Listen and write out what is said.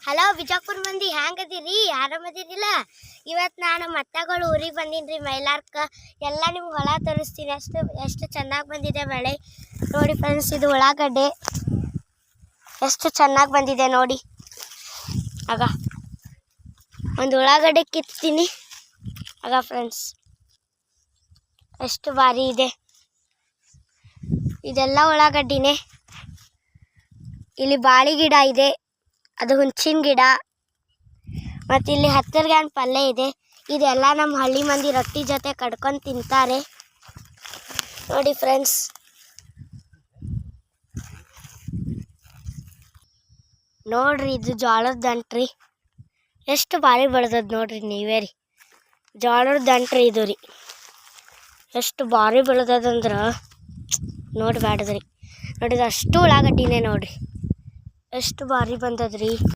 Hello Bijapur ಮಂದಿ ಹ್ಯಾಂಗದಿರಿ? ಆರಾಮದಿರಿಲ್ಲ? ಇವತ್ತು ನಾನು ಮತ್ತಗಳು ಊರಿಗೆ ಬಂದೀನಿ ಮೈಲಾರ್ಕ. ಎಲ್ಲ ನಿಮ್ಗೆ ಹೊಲ ತೋರಿಸ್ತೀನಿ. ಎಷ್ಟು ಚೆನ್ನಾಗಿ ಬಂದಿದೆ ಬೆಳೆ ನೋಡಿ ಫ್ರೆಂಡ್ಸ್. ಇದು ಉಳ್ಳಾಗಡ್ಡೆ ಎಷ್ಟು ಚೆನ್ನಾಗಿ ಬಂದಿದೆ ನೋಡಿ. ಆಗ ಒಂದು ಉಳ್ಳಾಗಡ್ಡೆ ಕಿತ್ತೀನಿ ಆಗ ಫ್ರೆಂಡ್ಸ್, ಎಷ್ಟು ಭಾರಿ ಇದೆ. ಇದೆಲ್ಲ ಉಳ್ಳಾಗಡ್ಡಿನೇ. ಇಲ್ಲಿ ಬಾಳಿ ಗಿಡ ಇದೆ, ಅದು ಹುಂಚಿನ ಗಿಡ, ಮತ್ತು ಇಲ್ಲಿ ಹತ್ತರ್ಗಾನ್ ಪಲ್ಯ ಇದೆ. ಇದೆಲ್ಲ ನಮ್ಮ ಹಳ್ಳಿ ಮಂದಿ ರೊಟ್ಟಿ ಜೊತೆ ಕಡ್ಕೊಂಡು ತಿಂತಾರೆ ನೋಡಿ ಫ್ರೆಂಡ್ಸ್. ನೋಡ್ರಿ ಇದು ಜೋಳದ ದಂಟ್ರಿ, ಎಷ್ಟು ಭಾರಿ ಬೆಳೆದದ ನೋಡ್ರಿ. ನೀವೇ ರೀ ಜೋಳದ ದಂಟ್ರಿ ಇದು ರೀ, ಎಷ್ಟು ಭಾರಿ ಬೆಳೆದದಂದ್ರೆ ನೋಡ್ಬ್ಯಾಡ್ದ್ರಿ. ನೋಡಿದ ಅಷ್ಟು ಉಳ್ಳಾಗಡ್ಡಿನೇ ನೋಡ್ರಿ, ಎಷ್ಟು ಭಾರಿ ಬಂದದ್ರಿ.